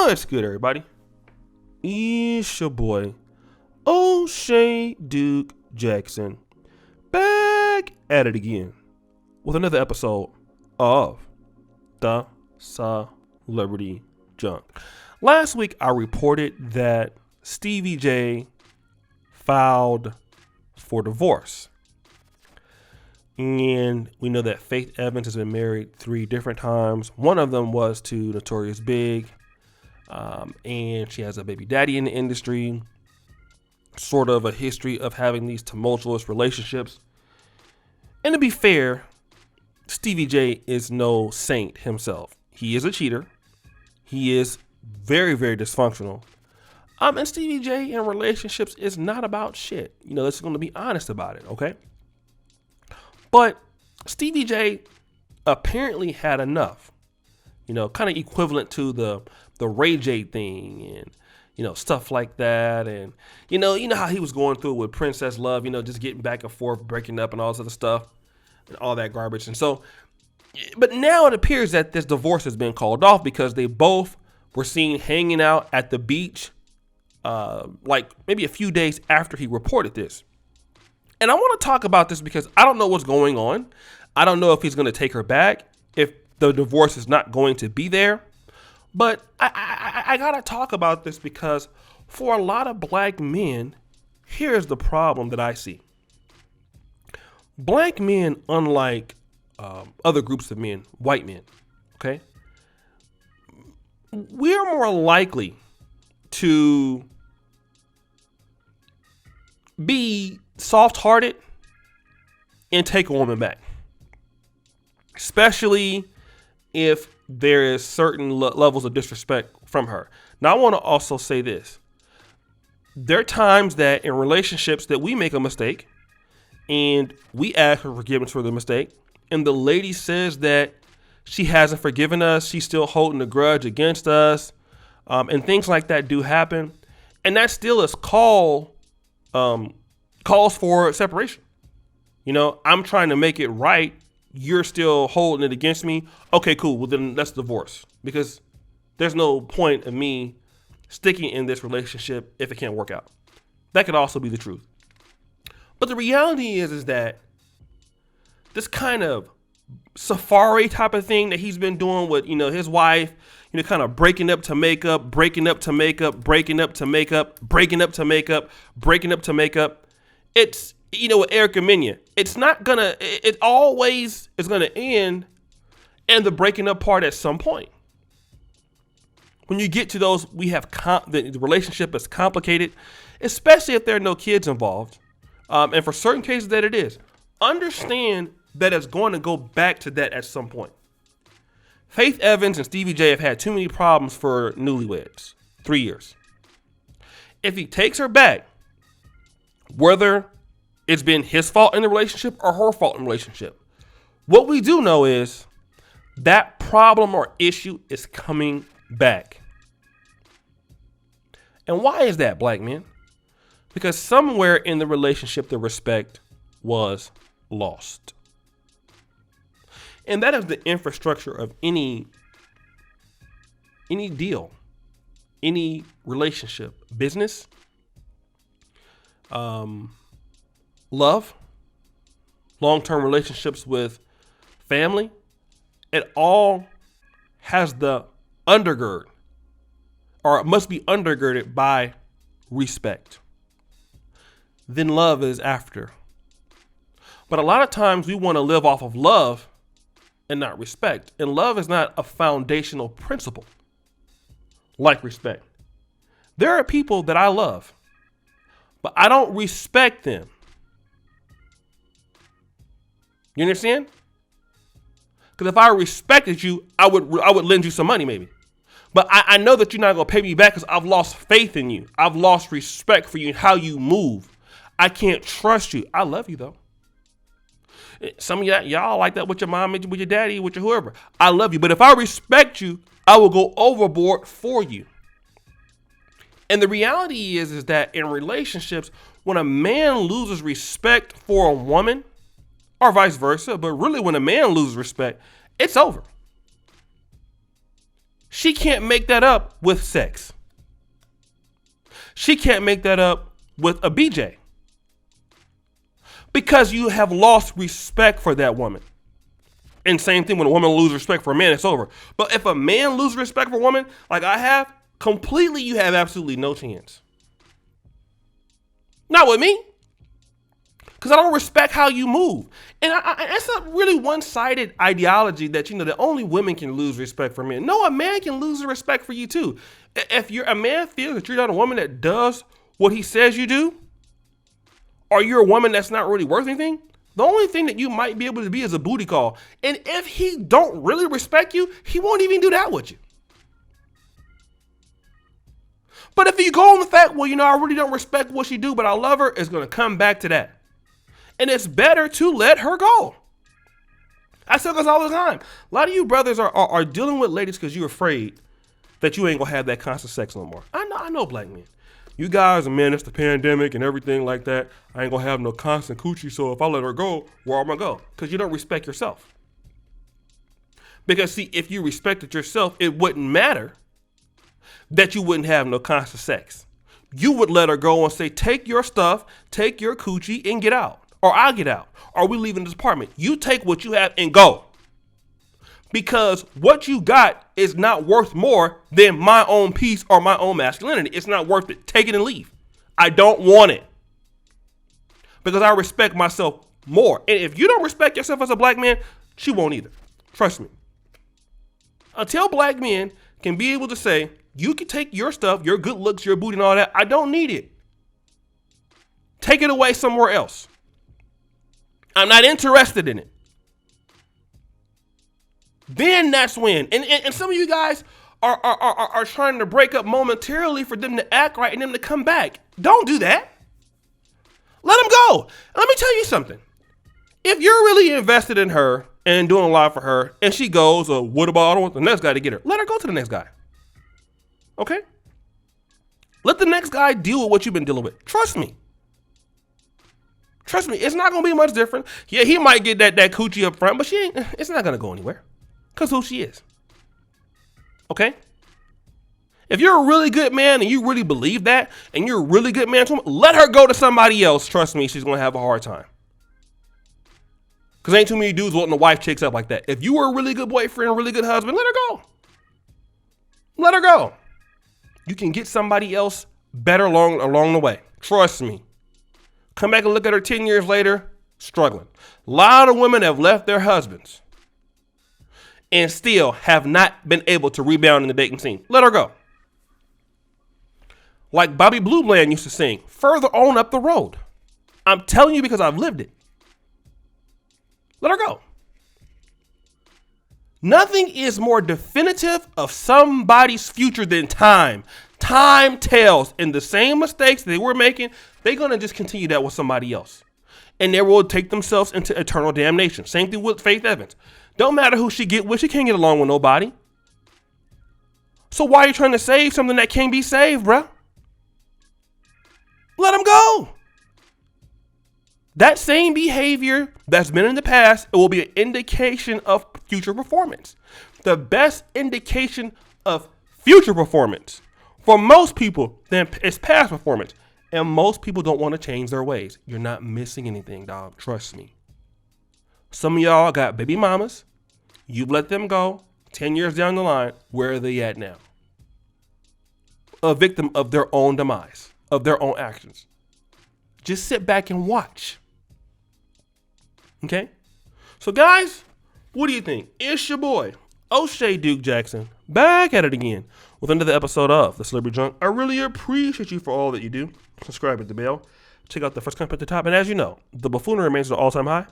What's good, everybody? It's your boy, O'Shea Duke Jackson, back at it again with another episode of the Celebrity Junk. Last week, I reported that Stevie J filed for divorce. And we know that Faith Evans has been married 3 different times. One of them was to Notorious Big. And she has a baby daddy in the industry. Sort of a history of having these tumultuous relationships. And to be fair, Stevie J is no saint himself. He is a cheater. He is very, very dysfunctional. And Stevie J in relationships is not about shit. Let's going to be honest about it, okay? But Stevie J apparently had enough, kind of equivalent to the Ray J thing and, stuff like that. And, you know how he was going through it with Princess Love, just getting back and forth, breaking up and all this other stuff and all that garbage. And so, but now it appears that this divorce has been called off because they both were seen hanging out at the beach, like maybe a few days after he reported this. And I want to talk about this because I don't know what's going on. I don't know if he's going to take her back, if the divorce is not going to be there. But I got to talk about this because for a lot of black men, here's the problem that I see. Black men, unlike other groups of men, white men, okay, we're more likely to be soft-hearted and take a woman back, especially if there is certain levels of disrespect from her. Now, I want to also say this. There are times that in relationships that we make a mistake and we ask for forgiveness for the mistake, and the lady says that she hasn't forgiven us, she's still holding a grudge against us, and things like that do happen, and that still is calls for separation. I'm trying to make it right. You're still holding it against me. Okay, cool. Well, then let's divorce, because there's no point of me sticking in this relationship if it can't work out. That could also be the truth. But the reality is that this kind of safari type of thing that he's been doing with, his wife, kind of breaking up to make up, breaking up to make up, breaking up to make up, breaking up to make up, breaking up to make up. It's, with Erica Mena, it always is going to end in the breaking up part at some point. When you get to those, the relationship is complicated, especially if there are no kids involved. And for certain cases that it is, understand that it's going to go back to that at some point. Faith Evans and Stevie J have had too many problems for newlyweds. 3 years. If he takes her back, whether it's been his fault in the relationship or her fault in the relationship, what we do know is that problem or issue is coming back. And why is that, black men? Because somewhere in the relationship, the respect was lost. And that is the infrastructure of any deal, any relationship, business, love, long-term relationships with family. It all has the undergird, or it must be undergirded by respect. Then love is after. But a lot of times we want to live off of love and not respect. And love is not a foundational principle like respect. There are people that I love, but I don't respect them. You understand? Because if I respected you, I would lend you some money maybe. But I know that you're not going to pay me back because I've lost faith in you. I've lost respect for you and how you move. I can't trust you. I love you, though. Some of y'all like that with your mom, with your daddy, with your whoever. I love you. But if I respect you, I will go overboard for you. And the reality is that in relationships, when a man loses respect for a woman, or vice versa, but really when a man loses respect, it's over. She can't make that up with sex. She can't make that up with a BJ. Because you have lost respect for that woman. And same thing, when a woman loses respect for a man, it's over. But if a man loses respect for a woman, like I have, completely, you have absolutely no chance. Not with me. Because I don't respect how you move. And it's a really one-sided ideology that, that only women can lose respect for men. No, a man can lose respect for you too. If a man feels that you're not a woman that does what he says you do, or you're a woman that's not really worth anything, the only thing that you might be able to be is a booty call. And if he don't really respect you, he won't even do that with you. But if you go on the fact, well, I really don't respect what she do, but I love her, it's going to come back to that. And it's better to let her go. I say this all the time. A lot of you brothers are dealing with ladies because you're afraid that you ain't going to have that constant sex no more. I know black men. You guys, man, it's the pandemic and everything like that. I ain't going to have no constant coochie, so if I let her go, where am I going to go? Because you don't respect yourself. Because, see, if you respected yourself, it wouldn't matter that you wouldn't have no constant sex. You would let her go and say, take your stuff, take your coochie, and get out. Or I'll get out. Or we leave in this apartment. You take what you have and go. Because what you got is not worth more than my own peace or my own masculinity. It's not worth it. Take it and leave. I don't want it. Because I respect myself more. And if you don't respect yourself as a black man, she won't either. Trust me. Until black men can be able to say, you can take your stuff, your good looks, your booty and all that. I don't need it. Take it away somewhere else. I'm not interested in it. Then that's when. And some of you guys are trying to break up momentarily for them to act right and them to come back. Don't do that. Let them go. Let me tell you something. If you're really invested in her and doing a lot for her and she goes, what about I don't want the next guy to get her? Let her go to the next guy. Okay? Let the next guy deal with what you've been dealing with. Trust me. Trust me, it's not going to be much different. Yeah, he might get that coochie up front, but it's not going to go anywhere because who she is. Okay? If you're a really good man and you really believe that and you're a really good man to him, let her go to somebody else. Trust me, she's going to have a hard time. Because ain't too many dudes wanting to wife chicks up like that. If you were a really good boyfriend, a really good husband, let her go. Let her go. You can get somebody else better along the way. Trust me. Come back and look at her 10 years later, struggling. A lot of women have left their husbands and still have not been able to rebound in the dating scene. Let her go. Like Bobby Blue Bland used to sing, further on up the road. I'm telling you because I've lived it. Let her go. Nothing is more definitive of somebody's future than time. Time tells, and the same mistakes they were making, they're going to just continue that with somebody else. And they will take themselves into eternal damnation. Same thing with Faith Evans. Don't matter who she get with, she can't get along with nobody. So why are you trying to save something that can't be saved, bro? Let them go. That same behavior that's been in the past, it will be an indication of future performance. The best indication of future performance for most people then is past performance. And most people don't want to change their ways. You're not missing anything, dog. Trust me. Some of y'all got baby mamas. You've let them go. 10 years down the line, where are they at now? A victim of their own demise, of their own actions. Just sit back and watch. Okay? So guys, what do you think? It's your boy, O'Shea Duke Jackson, back at it again with another episode of The Celebrity Drunk. I really appreciate you for all that you do. Subscribe, hit the bell. Check out the first comment at the top. And as you know, the buffoonery remains at an all-time high.